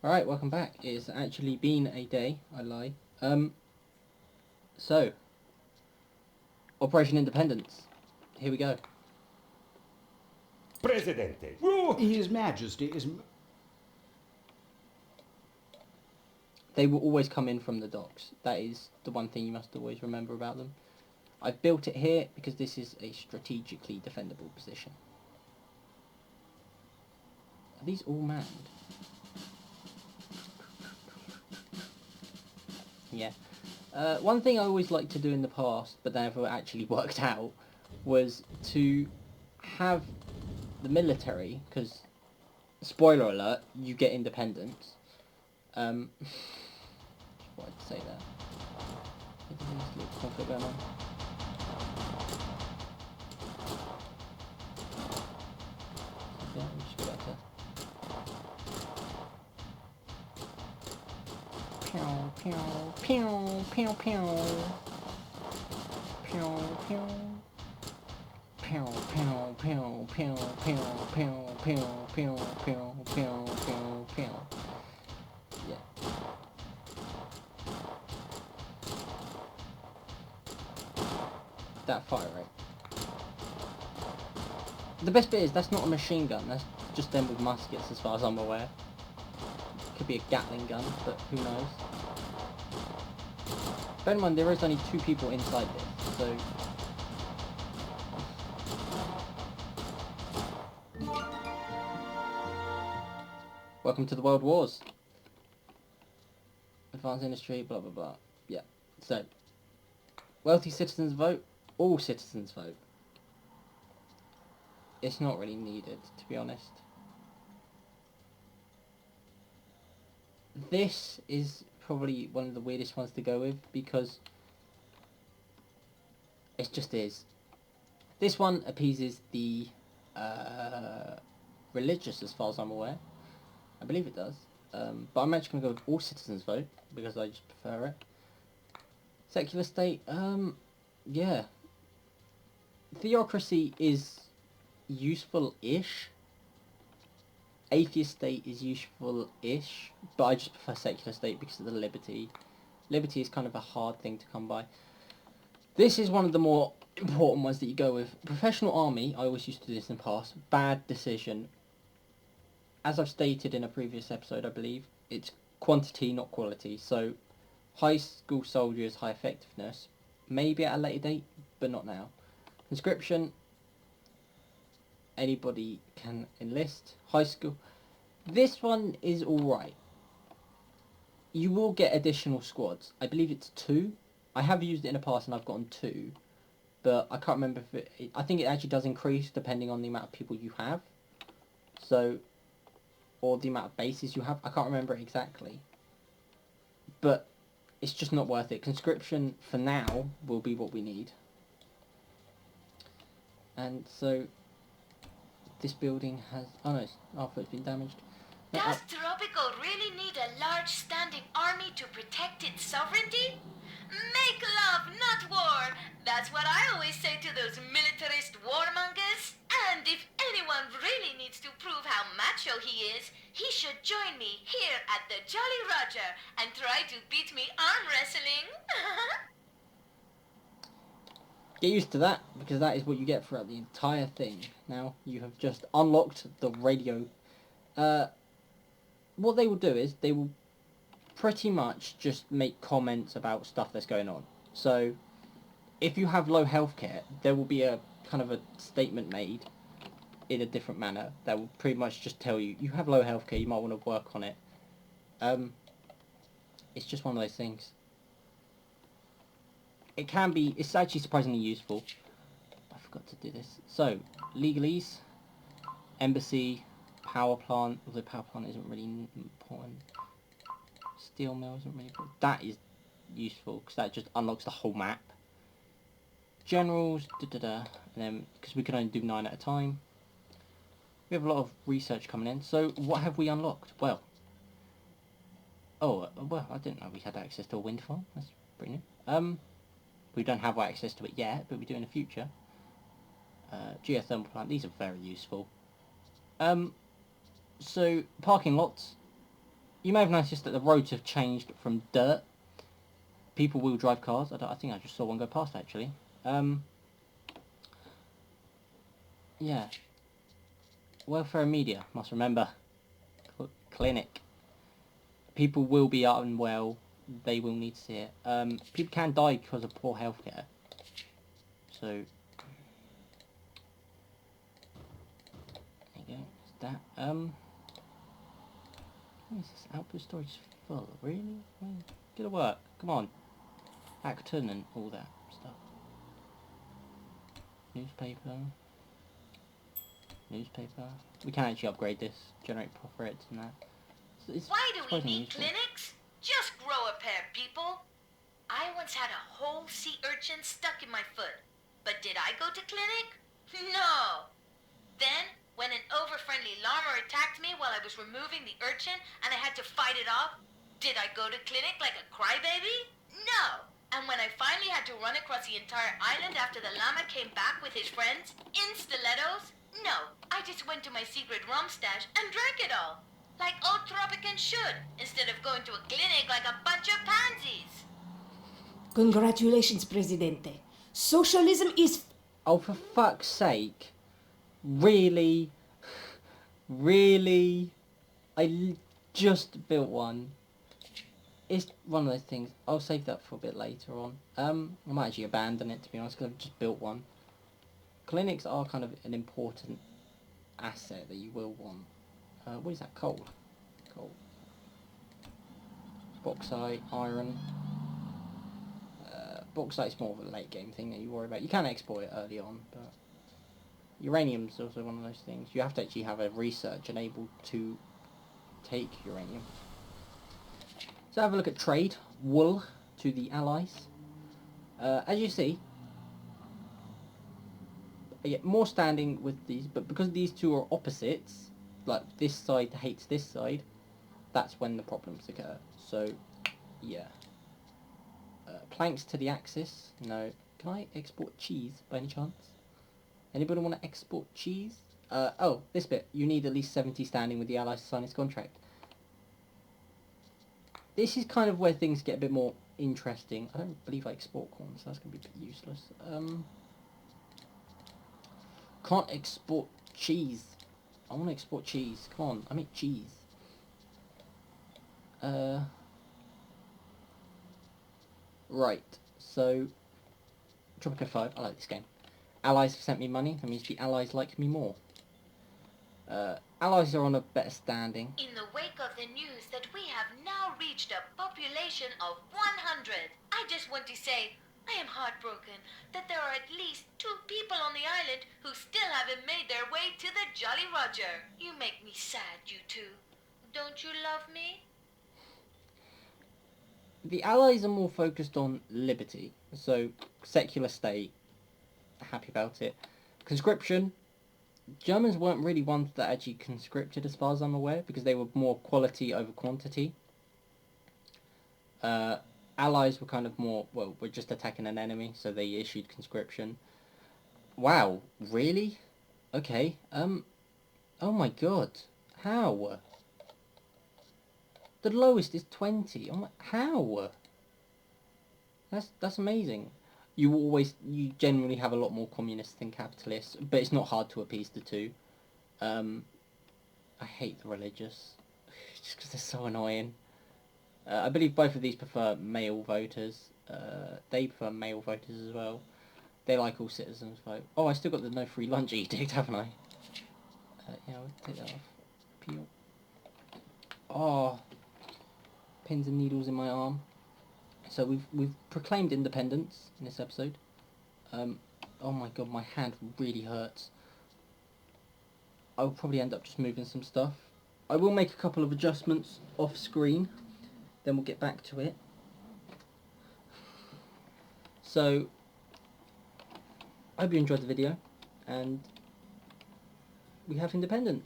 Alright, welcome back. It's actually been a day, I lie. So, Operation Independence. Here we go. Presidente. His Majesty is... They will always come in from the docks. That is the one thing you must always remember about them. I've built it here because this is a strategically defendable position. Are these all manned? Yeah. One thing I always liked to do in the past, but never actually worked out, was to have the military, because, spoiler alert, you get independence. What I'd say there. There's a little conflict going on. Yeah, we'll just go back to... Pew, pew, pew, pew, pew. Pew, pew. Pew, pew, pew, pew, pew, pew, pew, pew, pew, pew, pew, pew. Yeah. That fire rate. The best bit is that's not a machine gun, that's just them with muskets as far as I'm aware. Could be a Gatling gun, but who knows. Bear in mind there is only 2 people inside this, so... Welcome to the World Wars. Advanced industry, blah blah blah. Yeah. So, wealthy citizens vote. All citizens vote. It's not really needed, to be honest. This is probably one of the weirdest ones to go with because it just is. This one appeases the religious as far as I'm aware. I believe it does. But I'm actually going to go with all citizens vote because I just prefer it. Secular state, yeah. Theocracy is useful-ish. Atheist state is useful-ish, but I just prefer secular state because of the liberty. Liberty is kind of a hard thing to come by. This is one of the more important ones that you go with. Professional army, I always used to do this in the past. Bad decision. As I've stated in a previous episode, I believe, it's quantity, not quality. So, high school soldiers, high effectiveness, maybe at a later date, but not now. Conscription, anybody can enlist. High school, this one is alright. You will get additional squads. I believe it's 2. I have used it in the past and I've gotten 2. But I can't remember if it... I think it actually does increase depending on the amount of people you have. So... or the amount of bases you have. I can't remember it exactly. But it's just not worth it. Conscription, for now, will be what we need. And so... this building has... oh no, it's been damaged. Does Tropico really need a large standing army to protect its sovereignty? Make love, not war. That's what I always say to those militarist warmongers. And if anyone really needs to prove how macho he is, he should join me here at the Jolly Roger and try to beat me arm wrestling. Get used to that, because that is what you get throughout the entire thing. Now, you have just unlocked the radio. What they will do is, they will pretty much just make comments about stuff that's going on. So, if you have low healthcare, there will be a kind of a statement made in a different manner that will pretty much just tell you, you have low healthcare, you might want to work on it. It's just one of those things. It can be, it's actually surprisingly useful. I forgot to do this. So, legalese, embassy, power plant, although power plant isn't really important. Steel mill isn't really important. That is useful, because that just unlocks the whole map. Generals, and then, because we can only do 9 at a time. We have a lot of research coming in. So, what have we unlocked? Well, I didn't know we had access to a wind farm. That's pretty new. We don't have access to it yet, but we do in the future. Geothermal plant, these are very useful. So, parking lots. you may have noticed that the roads have changed from dirt. People will drive cars. I think I just saw one go past, actually. Yeah. Welfare and media, must remember. Clinic. People will be unwell. They will need to see it. People can die because of poor healthcare. So, there you go. That's that. What is this? Output storage full. Really? Get to work. Come on. Acton and all that stuff. Newspaper. We can actually upgrade this. Generate profits and that. It's Why do we surprisingly need useful. clinics? Just grow a pair, people. I once had a whole sea urchin stuck in my foot. But did I go to clinic? No. Then, when an over-friendly llama attacked me while I was removing the urchin and I had to fight it off, did I go to clinic like a crybaby? No. And when I finally had to run across the entire island after the llama came back with his friends in stilettos, no. I just went to my secret rum stash and drank it all. Like old Tropicans should, instead of going to a clinic like a bunch of pansies. Congratulations, Presidente. Socialism is... Oh, for fuck's sake. Really? Really? Just built one. It's one of those things. I'll save that for a bit later on. I might actually abandon it, to be honest, because I've just built one. Clinics are kind of an important asset that you will want. What is that? Coal. Bauxite, iron. Bauxite's more of a late game thing that you worry about. You can export it early on, but uranium's also one of those things. You have to actually have a research enabled to take uranium. So have a look at trade. Wool to the Allies. As you see, I get more standing with these, but because these two are opposites, like this side hates this side, that's when the problems occur. So, yeah. Planks to the Axis. No. Can I export cheese by any chance? Anybody want to export cheese? Oh, this bit. You need at least 70 standing with the Allies to sign this contract. This is kind of where things get a bit more interesting. I don't believe I export corn, so that's going to be a bit useless. Can't export cheese. I want to export cheese. Come on, I make cheese. Right, so Tropico 5, I like this game. Allies have sent me money, that means the Allies like me more. Allies are on a better standing. In the wake of the news that we have now reached a population of 100, I just want to say I am heartbroken that there are at least 2 people on the island who still haven't made their way to the Jolly Roger. You make me sad, you two. Don't you love me? The Allies are more focused on liberty, so secular state, happy about it. Conscription, Germans weren't really ones that actually conscripted as far as I'm aware, because they were more quality over quantity. Allies were kind of more, well, we're just attacking an enemy, so they issued conscription. Wow, really? Okay, oh my god, how? The lowest is 20. Oh my, how? That's amazing. You generally have a lot more communists than capitalists, but it's not hard to appease the two. I hate the religious, just because they're so annoying. I believe both of these prefer male voters. They prefer male voters as well. They like all citizens vote. Oh, I still got the no free lunch edict, haven't I? Yeah, I'll take that off. Peel. Oh, pins and needles in my arm. So we've proclaimed independence in this episode. Oh my god, my hand really hurts. I'll probably end up just moving some stuff. I will make a couple of adjustments off screen, then we'll get back to it. So, I hope you enjoyed the video, and we have independence.